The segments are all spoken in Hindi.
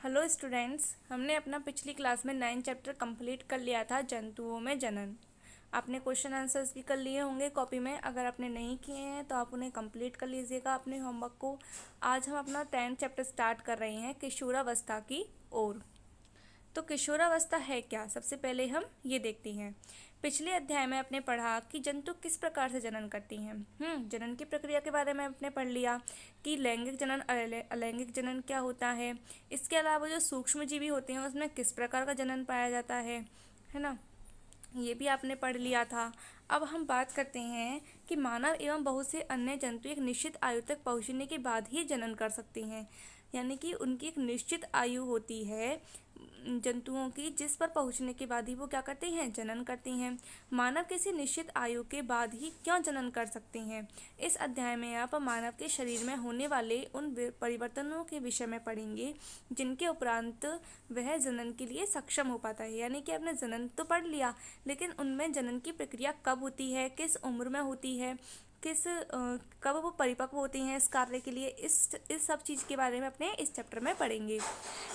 हेलो स्टूडेंट्स, हमने अपना पिछली क्लास में 9 चैप्टर कंप्लीट कर लिया था जंतुओं में जनन। आपने क्वेश्चन आंसर्स भी कर लिए होंगे कॉपी में। अगर आपने नहीं किए हैं तो आप उन्हें कंप्लीट कर लीजिएगा अपने होमवर्क को। आज हम अपना 10 चैप्टर स्टार्ट कर रहे हैं किशोरावस्था की ओर। तो किशोरावस्था है क्या, सबसे पहले हम ये देखते हैं। पिछले अध्याय में आपने पढ़ा कि जंतु किस प्रकार से जनन करती हैं। जनन की प्रक्रिया के बारे में आपने पढ़ लिया कि लैंगिक जनन अलैंगिक जनन क्या होता है। इसके अलावा जो सूक्ष्म जीवी होते हैं उसमें किस प्रकार का जनन पाया जाता है ना, ये भी आपने पढ़ लिया था। अब हम बात करते हैं कि मानव एवं बहुत से अन्य जंतु एक निश्चित आयु तक पहुंचने के बाद ही जनन कर सकते हैं। यानी कि उनकी एक निश्चित आयु होती है जंतुओं की, जिस पर पहुंचने के बाद ही वो क्या करते हैं, जनन करते हैं। मानव किसी निश्चित आयु के बाद ही क्यों जनन कर सकते हैं। इस अध्याय में आप मानव के शरीर में होने वाले उन परिवर्तनों के विषय में पढ़ेंगे जिनके उपरांत वह जनन के लिए सक्षम हो पाता है। यानी कि आपने जनन तो पढ़ लिया, लेकिन उनमें जनन की प्रक्रिया कब होती है, किस उम्र में होती है, कब वो परिपक्व होती हैं इस कार्य के लिए, इस सब चीज़ के बारे में अपने इस चैप्टर में पढ़ेंगे।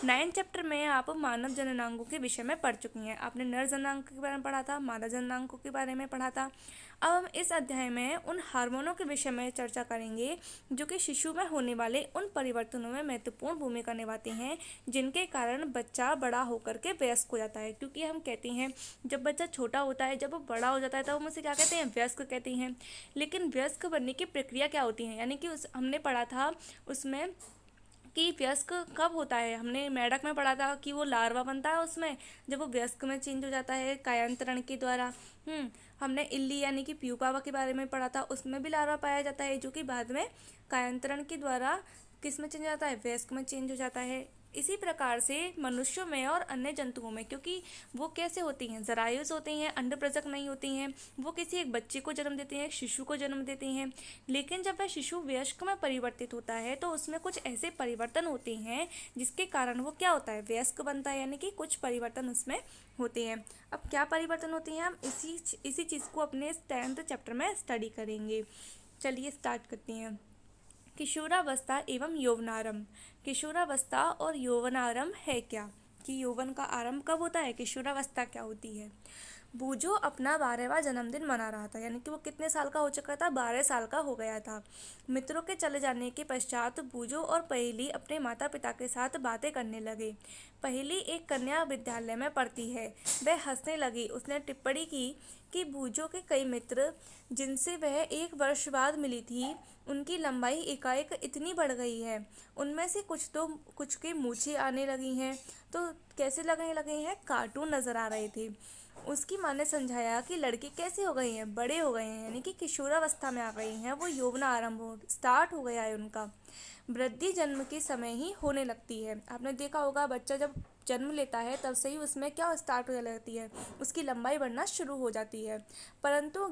9 चैप्टर में आप मानव जननांगों के विषय में पढ़ चुकी हैं। आपने नर जननांग के बारे में पढ़ा था, मादा जननांगों के बारे में पढ़ा था। अब हम इस अध्याय में उन हार्मोनों के विषय में चर्चा करेंगे जो कि शिशु में होने वाले उन परिवर्तनों में महत्वपूर्ण भूमिका निभाते हैं जिनके कारण बच्चा बड़ा होकर के वयस्क हो जाता है। क्योंकि हम कहते हैं जब बच्चा छोटा होता है, जब वो बड़ा हो जाता है तब हम उसे क्या कहते हैं, वयस्क कहते हैं। लेकिन वयस्क बनने की प्रक्रिया क्या होती है, यानी कि हमने पढ़ा था उसमें कि वयस्क कब होता है। हमने मेढक में पढ़ा था कि वो लार्वा बनता है उसमें, जब वो वयस्क में चेंज हो जाता है कायांतरण के द्वारा। हमने इल्ली यानी कि प्यूपा के बारे में पढ़ा था, उसमें भी लार्वा पाया जाता है जो कि बाद में कायांतरण के द्वारा किस में चेंज जाता है, वयस्क में चेंज हो जाता है। इसी प्रकार से मनुष्यों में और अन्य जंतुओं में, क्योंकि वो कैसे होती हैं, जरायुज होती हैं, अंडप्रजक नहीं होती हैं, वो किसी एक बच्चे को जन्म देती हैं, एक शिशु को जन्म देती हैं। लेकिन जब वह शिशु वयस्क में परिवर्तित होता है तो उसमें कुछ ऐसे परिवर्तन होते हैं जिसके कारण वो क्या होता है, वयस्क बनता है। यानी कि कुछ परिवर्तन उसमें होते हैं। अब क्या परिवर्तन होते हैं, हम इसी चीज़ को अपने 10th चैप्टर में स्टडी करेंगे। चलिए स्टार्ट करते हैं। किशोरावस्था एवं यौवनारंभ। किशोरावस्था और यौवनारंभ है क्या, कि यौवन का आरंभ कब होता है, किशोरावस्था क्या होती है। बूजो अपना 12वां जन्मदिन मना रहा था। यानी कि वो कितने साल का हो चुका था, 12 साल का हो गया था। मित्रों के चले जाने के पश्चात बूजो और पहेली अपने माता पिता के साथ बातें करने लगे। पहेली एक कन्या विद्यालय में पढ़ती है। वह हंसने लगी। उसने टिप्पणी की कि बूजो के कई मित्र जिनसे वह 1 वर्ष बाद मिली थी, उनकी लंबाई एकाएक इतनी बढ़ गई है। उनमें से कुछ के मूछें आने लगी हैं, तो कैसे लगने लगे हैं, कार्टून नजर आ रहे थे। उसकी माँ ने समझाया कि लड़के कैसे हो गए हैं, बड़े हो गए हैं, यानी कि किशोरावस्था में आ गई हैं, वो यौवन आरंभ स्टार्ट हो गया है उनका। वृद्धि जन्म के समय ही होने लगती है। आपने देखा होगा बच्चा जब जन्म लेता है तब से ही उसमें क्या स्टार्ट होने लगती है, उसकी लंबाई बढ़ना शुरू हो जाती है। परंतु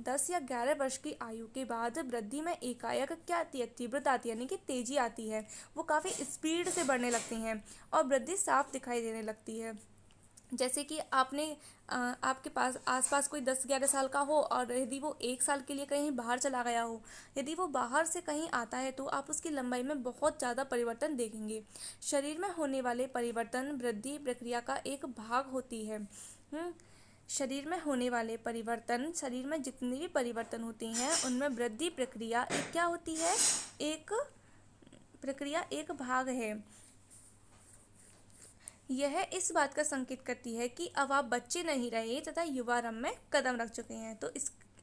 10 या 11 वर्ष की आयु के बाद वृद्धि में एकाएक क्या आती है, तीव्रता आती है, यानी कि तेजी आती है। वो काफ़ी स्पीड से बढ़ने लगती हैं और वृद्धि साफ दिखाई देने लगती है। जैसे कि आपके पास आसपास कोई 10-11 साल का हो और यदि वो 1 साल के लिए कहीं बाहर चला गया हो, यदि वो बाहर से कहीं आता है तो आप उसकी लंबाई में बहुत ज़्यादा परिवर्तन देखेंगे। शरीर में होने वाले परिवर्तन वृद्धि प्रक्रिया का एक भाग होती है। शरीर में होने वाले परिवर्तन, शरीर में जितने भी परिवर्तन होते हैं उनमें वृद्धि प्रक्रिया एक क्या होती है, एक भाग है। यह इस बात का संकेत करती है कि अब आप बच्चे नहीं रहे तथा युवारंभ में कदम रख चुके हैं। तो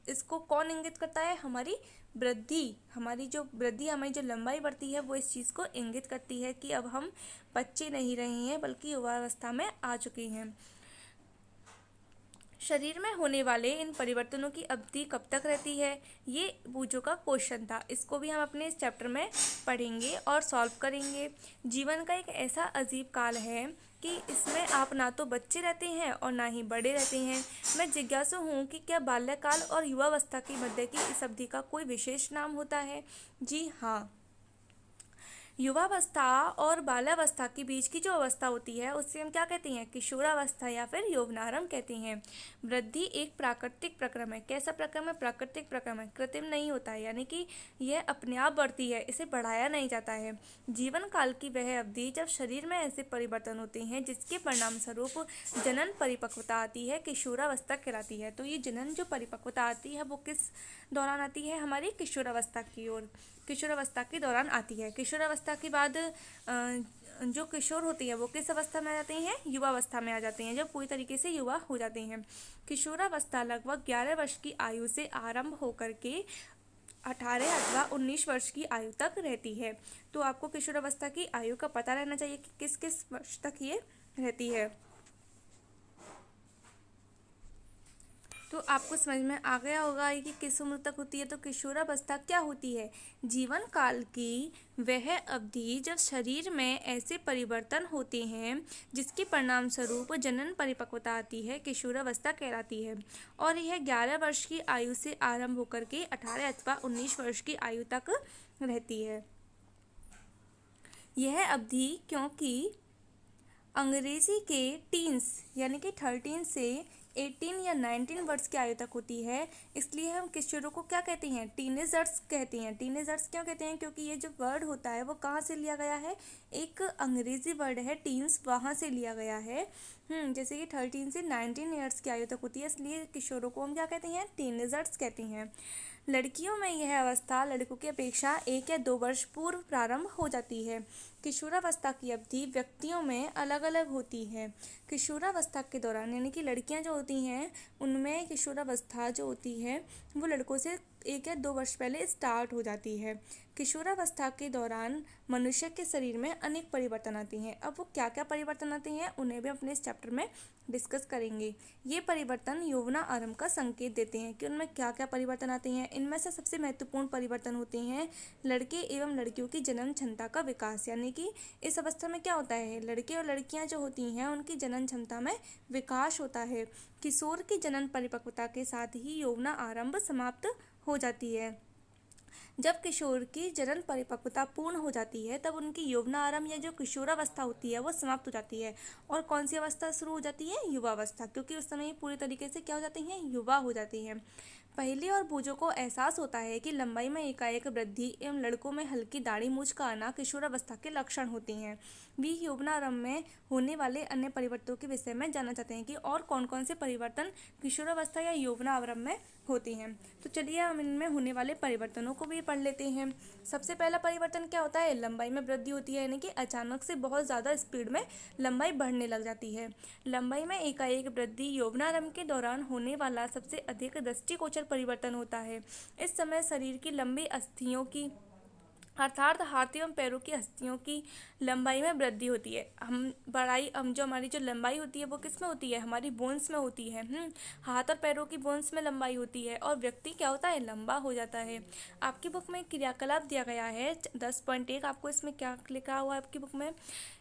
इसको कौन इंगित करता है, हमारी वृद्धि, हमारी जो लंबाई बढ़ती है वो इस चीज़ को इंगित करती है कि अब हम बच्चे नहीं रहे हैं बल्कि युवावस्था में आ चुके हैं। शरीर में होने वाले इन परिवर्तनों की अवधि कब तक रहती है, ये बूजो का क्वेश्चन था। इसको भी हम अपने इस चैप्टर में पढ़ेंगे और सॉल्व करेंगे। जीवन का एक ऐसा अजीब काल है कि इसमें आप ना तो बच्चे रहते हैं और ना ही बड़े रहते हैं। मैं जिज्ञासु हूँ कि क्या बाल्यकाल और युवावस्था की मध्य की इस अवधि का कोई विशेष नाम होता है। जी हाँ, युवावस्था और बाल्यावस्था के बीच की जो अवस्था होती है उससे हम क्या कहते हैं, किशोरावस्था या फिर यौवनारंभ कहते हैं। वृद्धि एक प्राकृतिक प्रक्रम है। कैसा प्रक्रम है? प्राकृतिक प्रक्रम है, कृत्रिम नहीं होता है, यानी कि यह अपने आप बढ़ती है, इसे बढ़ाया नहीं जाता है। जीवन काल की वह अवधि जब शरीर में ऐसे परिवर्तन होते हैं जिसके परिणाम स्वरूप जनन परिपक्वता आती है, किशोरावस्था कहलाती है। तो ये जनन जो परिपक्वता आती है वो किस दौरान आती है? हमारी किशोरावस्था की ओर, किशोरावस्था के दौरान आती है। किशोरावस्था के बाद जो किशोर होती है वो किस अवस्था में आ जाते हैं? युवावस्था में आ जाते हैं, जब पूरी तरीके से युवा हो जाते हैं। किशोरावस्था लगभग 11 वर्ष की आयु से आरंभ होकर के 18 अथवा 19 वर्ष की आयु तक रहती है। तो आपको किशोरावस्था की आयु का पता रहना चाहिए कि किस किस वर्ष तक ये रहती है। तो आपको समझ में आ गया होगा कि किस उम्र तक होती है। तो किशोरावस्था क्या होती है? जीवन काल की वह अवधि जब शरीर में ऐसे परिवर्तन होते हैं जिसके परिणाम स्वरूप जनन परिपक्वता आती है, किशोरावस्था कहलाती है। और यह 11 वर्ष की आयु से आरंभ होकर के 18 अथवा 19 वर्ष की आयु तक रहती है। यह अवधि क्योंकि अंग्रेजी के टीन्स यानी कि 13 से 18 या 19 वर्ष की आयु तक होती है, इसलिए हम किशोरों को क्या कहते हैं? टीनेजर्स कहते हैं। टीनेजर्स क्यों कहते हैं? क्योंकि ये जो वर्ड होता है वो कहाँ से लिया गया है? एक अंग्रेजी वर्ड है टीन्स, वहाँ से लिया गया है। जैसे कि 13 से 19 ईयर्स की आयु तक होती है, इसलिए किशोरों को हम क्या कहते हैं? टीनेजर्स कहते हैं। लड़कियों में यह अवस्था लड़कों की अपेक्षा 1 या 2 वर्ष पूर्व प्रारंभ हो जाती है। किशोरावस्था की अवधि व्यक्तियों में अलग अलग होती है। किशोरावस्था के दौरान यानी कि लड़कियां जो होती हैं उनमें किशोरावस्था जो होती है वो लड़कों से 1 या 2 वर्ष पहले स्टार्ट हो जाती है। किशोरावस्था के दौरान मनुष्य के शरीर में अनेक परिवर्तन आते हैं। अब वो क्या क्या परिवर्तन आते हैं उन्हें भी अपने इस चैप्टर में डिस्कस करेंगे। ये परिवर्तन यौवना आरंभ का संकेत देते हैं कि उनमें क्या क्या परिवर्तन आते हैं। इनमें से सबसे महत्वपूर्ण परिवर्तन होते हैं लड़के एवं लड़कियों की जनन क्षमता का विकास, यानी कि इस अवस्था में क्या होता है, लड़के और लड़कियां जो होती हैं उनकी जनन क्षमता में विकास होता है। किशोर की जनन परिपक्वता के साथ ही यौवना आरंभ समाप्त हो जाती है। जब किशोर की जनन परिपक्वता पूर्ण हो जाती है तब उनकी यौवना आरंभ या जो किशोरावस्था होती है वो समाप्त हो जाती है। और कौन सी अवस्था शुरू हो जाती है? युवावस्था, क्योंकि उस समय ये पूरी तरीके से क्या हो जाती हैं? युवा हो जाती हैं। पहले और बूझों को एहसास होता है कि लंबाई में एकाएक वृद्धि एवं लड़कों में हल्की दाढ़ी मूंछ का आना किशोरावस्था के लक्षण होते हैं। भी यौवनारंभ में होने वाले अन्य परिवर्तनों के विषय में जानना चाहते हैं कि और कौन कौन से परिवर्तन किशोरावस्था या यौवनारंभ में होते हैं। तो चलिए हम इनमें होने वाले परिवर्तनों को भी पढ़ लेते हैं। सबसे पहला परिवर्तन क्या होता है? लंबाई में वृद्धि होती है, यानी कि अचानक से बहुत ज़्यादा स्पीड में लंबाई बढ़ने लग जाती है। लंबाई में एकाएक वृद्धि यौवनारंभ के दौरान होने वाला सबसे अधिक दृष्टिगोचर परिवर्तन होता है। इस समय शरीर की लंबी अस्थियों की अर्थात हाथ एवं पैरों की अस्थियों की लंबाई में वृद्धि होती है। हम जो हमारी जो लंबाई होती है वो किस में होती है? हमारी बोन्स में होती है। हाथ और पैरों की बोन्स में लंबाई होती है और व्यक्ति क्या होता है? लंबा हो जाता है। आपकी बुक में क्रियाकलाप दिया गया है 10.1, आपको इसमें क्या लिखा हुआ है आपकी बुक में?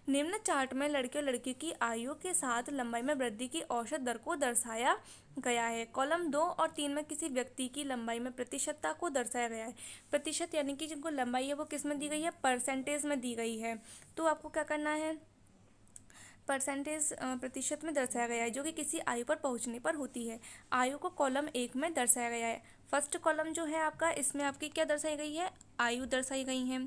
निम्न चार्ट में लड़के और लड़की की आयु के साथ लंबाई में वृद्धि की औसत दर को दर्शाया गया है। कॉलम 2 और 3 में किसी व्यक्ति की लंबाई में प्रतिशतता को दर्शाया गया है। प्रतिशत यानी कि जिनको लंबाई है वो किस में दी गई है? परसेंटेज में दी गई है। तो आपको क्या करना है? परसेंटेज प्रतिशत में दर्शाया गया है जो कि किसी आयु पर पहुंचने पर होती है। आयु को कॉलम 1 में दर्शाया गया है। फर्स्ट कॉलम जो है आपका, इसमें आपकी क्या दर्शाई गई है? आयु दर्शाई गई है।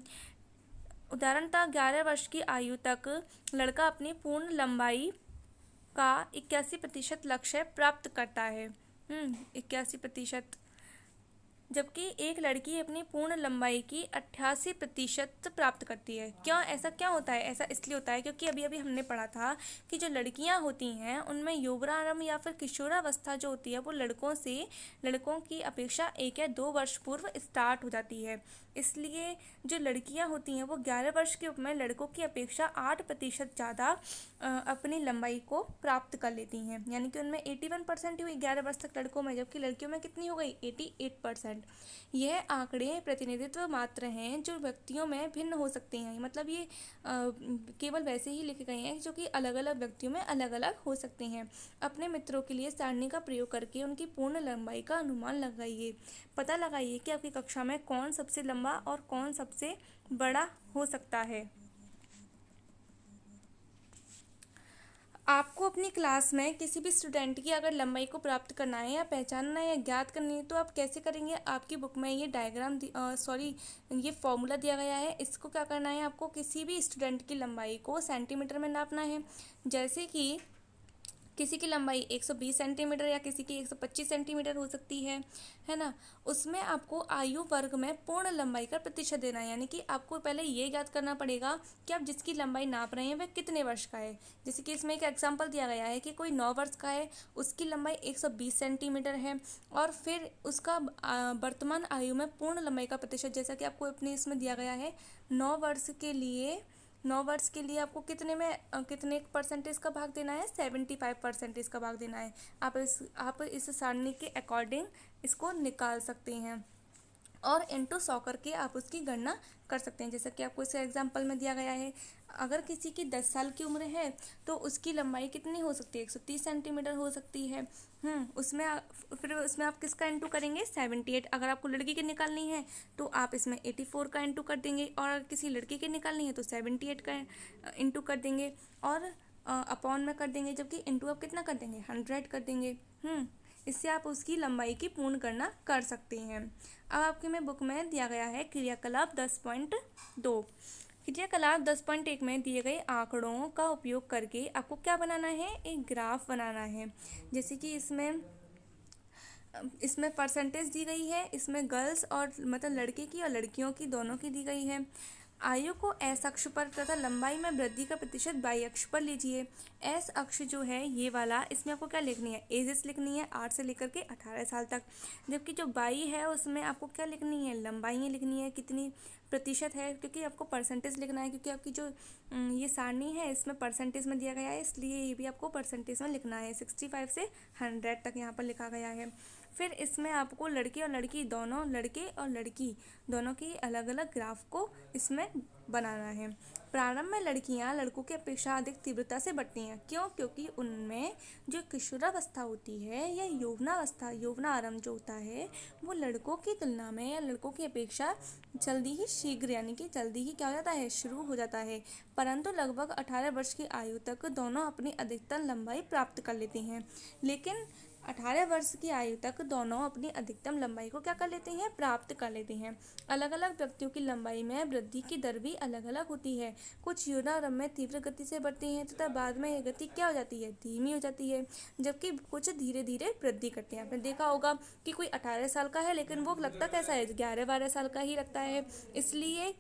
उदाहरणतः 11 वर्ष की आयु तक लड़का अपनी पूर्ण लंबाई का 81% लक्ष्य प्राप्त करता है। 81%, जबकि एक लड़की अपनी पूर्ण लंबाई की 88% प्राप्त करती है। क्यों? ऐसा क्या होता है? ऐसा इसलिए होता है क्योंकि अभी अभी हमने पढ़ा था कि जो लड़कियां होती हैं उनमें यौवनारंभ या फिर किशोरावस्था जो होती है वो लड़कों की अपेक्षा 1 या 2 वर्ष पूर्व स्टार्ट हो जाती है। इसलिए जो लड़कियां होती हैं वो 11 वर्ष की उम्र में लड़कों की अपेक्षा 8% ज़्यादा अपनी लंबाई को प्राप्त कर लेती हैं, यानी कि उनमें 81% हुई 11 वर्ष तक लड़कों में, जबकि लड़कियों में कितनी हो गई? 88%। यह आंकड़े प्रतिनिधित्व मात्र हैं जो व्यक्तियों में भिन्न हो सकते हैं, मतलब ये केवल वैसे ही लिखे गए हैं जो कि अलग अलग व्यक्तियों में अलग अलग हो सकते हैं। अपने मित्रों के लिए सारणी का प्रयोग करके उनकी पूर्ण लंबाई का अनुमान लगाइए। पता लगाइए कि आपकी कक्षा में कौन सबसे लंबा और कौन सबसे बड़ा हो सकता है। आपको अपनी क्लास में किसी भी स्टूडेंट की अगर लंबाई को प्राप्त करना है या पहचानना है या ज्ञात करनी है तो आप कैसे करेंगे। आपकी बुक में ये डायग्राम सॉरी ये फॉर्मूला दिया गया है। इसको क्या करना है, आपको किसी भी स्टूडेंट की लंबाई को सेंटीमीटर में नापना है। जैसे कि किसी की लंबाई 120 सेंटीमीटर या किसी की 125 सेंटीमीटर हो सकती है ना। उसमें आपको आयु वर्ग में पूर्ण लंबाई का प्रतिशत देना है, यानी कि आपको पहले ये याद करना पड़ेगा कि आप जिसकी लंबाई नाप रहे हैं वह कितने वर्ष का है। जैसे कि इसमें एक एग्जांपल दिया गया है कि कोई 9 वर्ष का है, उसकी लंबाई 120 सेंटीमीटर है और फिर उसका वर्तमान आयु में पूर्ण लंबाई का प्रतिशत, जैसा कि आपको अपने इसमें दिया गया है 9 वर्ष के लिए आपको कितने परसेंटेज का भाग देना है, 75% का भाग देना है। आप इस सारणी के अकॉर्डिंग इसको निकाल सकते हैं और इंटू 100 करके आप उसकी गणना कर सकते हैं। जैसा कि आपको इस एग्जांपल में दिया गया है, अगर किसी की 10 साल की उम्र है तो उसकी लंबाई कितनी हो सकती है, 130 सेंटीमीटर हो सकती है। फिर उसमें आप किसका इंटू करेंगे, 78। अगर आपको लड़की की निकालनी है तो आप इसमें 84 का इंटू कर देंगे और अगर किसी लड़की की निकालनी है तो 78 का इंटू कर देंगे और अपॉन में कर देंगे, जबकि इंटू आप कितना कर देंगे, 100 कर देंगे। इससे आप उसकी लंबाई की पूर्ण गणना कर सकते हैं। अब आपके में बुक में दिया गया है क्रियाकलाप 10.2। क्रियाकलाप 10.1 में दिए गए आंकड़ों का उपयोग करके आपको क्या बनाना है, एक ग्राफ बनाना है। जैसे कि इसमें परसेंटेज दी गई है, इसमें गर्ल्स और मतलब लड़के की और लड़कियों की दोनों की दी गई है। आयु को एस अक्ष पर तथा लंबाई में वृद्धि का प्रतिशत वाई अक्ष पर लीजिए। एस अक्ष जो है ये वाला, इसमें आपको क्या लिखनी है, एजेस लिखनी है 8 से लेकर के 18 साल तक। जबकि जो वाई है उसमें आपको क्या लिखनी है, लंबाई लिखनी है, कितनी प्रतिशत है, क्योंकि आपको परसेंटेज लिखना है, क्योंकि आपकी जो ये सारणी है इसमें परसेंटेज में दिया गया है, इसलिए ये भी आपको परसेंटेज में लिखना है। 65 से 100 तक यहाँ पर लिखा गया है। फिर इसमें आपको लड़के और लड़की दोनों की अलग अलग ग्राफ को इसमें बनाना है। प्रारंभ में लड़कियां लड़कों की अपेक्षा अधिक तीव्रता से बढ़ती हैं। क्यों? क्योंकि उनमें जो किशोरावस्था होती है या यौवनारंभ जो होता है वो लड़कों की तुलना में या लड़कों की अपेक्षा जल्दी ही शीघ्र, यानी कि जल्दी ही क्या हो जाता है, शुरू हो जाता है। परंतु लगभग 18 वर्ष की आयु तक दोनों अपनी अधिकतम लंबाई प्राप्त कर लेते हैं। लेकिन 18 वर्ष की आयु तक दोनों अपनी अधिकतम लंबाई को क्या कर लेते हैं, प्राप्त कर लेते हैं। अलग अलग व्यक्तियों की लंबाई में वृद्धि की दर भी अलग अलग होती है। कुछ यौनारंभ में तीव्र गति से बढ़ती हैं तथा बाद में यह गति क्या हो जाती है, धीमी हो जाती है, जबकि कुछ धीरे धीरे वृद्धि करते हैं। आपने देखा होगा कि कोई 18 साल का है लेकिन वो लगता कैसा है, 11-12 साल का ही लगता है। इसलिए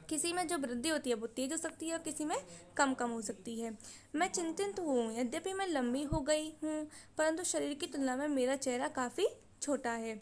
किसी में जो वृद्धि होती है वो तेज हो सकती है और किसी में कम हो सकती है। मैं चिंतित हूँ, यद्यपि मैं लंबी हो गई हूँ परंतु शरीर की तुलना में मेरा चेहरा काफ़ी छोटा है।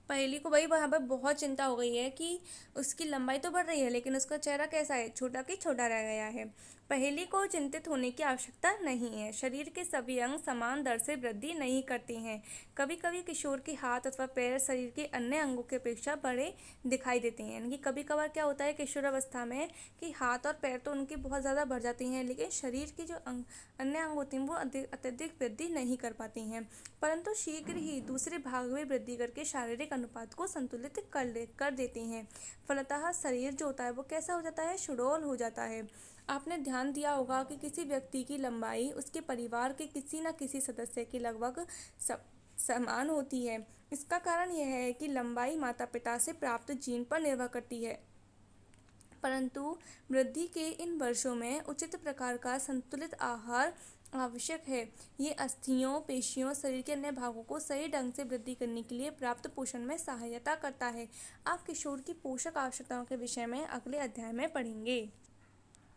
पहेली को भाई वहाँ पर बहुत चिंता हो गई है कि उसकी लंबाई तो बढ़ रही है लेकिन उसका चेहरा कैसा है, छोटा की छोटा रह गया है। पहेली को चिंतित होने की आवश्यकता नहीं है। शरीर के सभी अंग समान दर से वृद्धि नहीं करते हैं। कभी कभी किशोर के हाथ अथवा पैर शरीर के अन्य अंगों की अपेक्षा बड़े दिखाई देते हैं। यानी कि कभी कभार क्या होता है किशोरावस्था में कि हाथ और पैर तो उनके बहुत ज़्यादा बढ़ जाते हैं लेकिन शरीर के जो अन्य अंग होते हैं वो अत्यधिक वृद्धि नहीं कर पाते हैं, परंतु शीघ्र ही दूसरे भाग में वृद्धि करके शारीरिक अनुपात को संतुलित कर देते हैं। फलतः शरीर जो होता है वो कैसा हो जाता है, सुडौल हो जाता है। आपने ध्यान दिया होगा कि किसी व्यक्ति की लंबाई उसके परिवार के किसी न किसी सदस्य की लगभग समान होती है। इसका कारण यह है कि लंबाई माता पिता से प्राप्त जीन पर निर्भर करती है, परंतु वृद्धि के इन वर्षों में उचित प्रकार का संतुलित आहार आवश्यक है। ये अस्थियों, पेशियों, शरीर के अन्य भागों को सही ढंग से वृद्धि करने के लिए प्राप्त पोषण में सहायता करता है। आप किशोर की पोषक आवश्यकताओं के विषय में अगले अध्याय में पढ़ेंगे।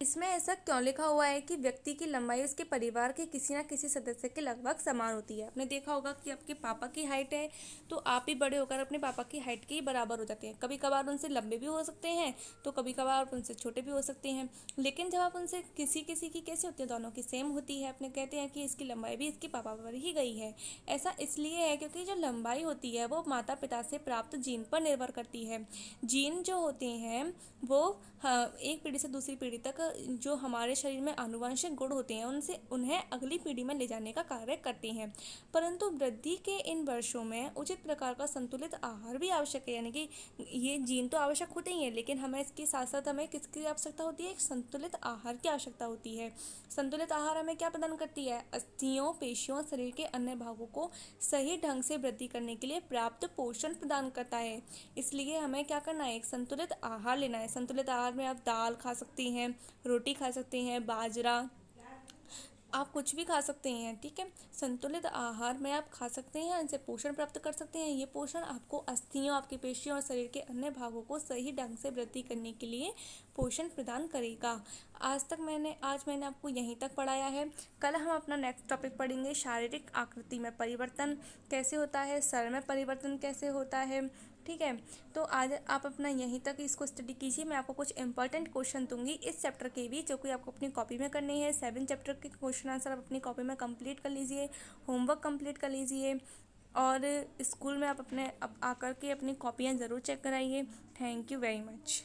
इसमें ऐसा क्यों लिखा हुआ है कि व्यक्ति की लंबाई उसके परिवार के किसी न किसी सदस्य के लगभग समान होती है। आपने देखा होगा कि आपके पापा की हाइट है तो आप भी बड़े होकर अपने पापा की हाइट के ही बराबर हो जाते हैं। कभी कभार उनसे लंबे भी हो सकते हैं तो कभी कभार उनसे छोटे भी हो सकते हैं, लेकिन जब आप उनसे किसी की कैसी होती है, दोनों की सेम होती है। अपने कहते हैं कि इसकी लंबाई भी इसके पापा पर ही गई है। ऐसा इसलिए है क्योंकि जो लंबाई होती है वो माता पिता से प्राप्त जीन पर निर्भर करती है। जीन जो होते हैं वो एक पीढ़ी से दूसरी पीढ़ी तक जो हमारे शरीर में आनुवंशिक गुण होते हैं उन्हें अगली पीढ़ी में ले जाने का कार्य करती हैं। परंतु वृद्धि के इन वर्षों में उचित प्रकार का संतुलित आहार भी आवश्यक है, यानी कि ये जीन तो आवश्यक होते ही हैं, लेकिन हमें इसके साथ साथ हमें किसकी आवश्यकता होती है? एक संतुलित आहार की आवश्यकता होती है। संतुलित आहार हमें क्या प्रदान करती है? अस्थियों, पेशियों, शरीर के अन्य भागों को सही ढंग से वृद्धि करने के लिए पर्याप्त पोषण प्रदान करता है। इसलिए हमें क्या करना है? एक संतुलित आहार लेना है। संतुलित आहार में आप दाल खा सकती हैं, रोटी खा सकती हैं, बाजरा, आप कुछ भी खा सकते हैं, ठीक है। संतुलित आहार में आप खा सकते हैं, इनसे पोषण प्राप्त कर सकते हैं। ये पोषण आपको अस्थियों, आपकी पेशियों और शरीर के अन्य भागों को सही ढंग से वृद्धि करने के लिए पोषण प्रदान करेगा। आज मैंने आपको यहीं तक पढ़ाया है। कल हम अपना नेक्स्ट टॉपिक पढ़ेंगे, शारीरिक आकृति में परिवर्तन कैसे होता है, शरीर में परिवर्तन कैसे होता है, ठीक है। तो आज आप अपना यहीं तक इसको स्टडी कीजिए। मैं आपको कुछ इंपॉर्टेंट क्वेश्चन दूंगी इस चैप्टर के भी, जो कि आपको अपनी कॉपी में करनी है। 7 चैप्टर के क्वेश्चन आंसर आप अपनी कॉपी में कंप्लीट कर लीजिए, होमवर्क कंप्लीट कर लीजिए, और स्कूल में आप आकर के अपनी कॉपियाँ ज़रूर चेक कराइए। Thank you very much.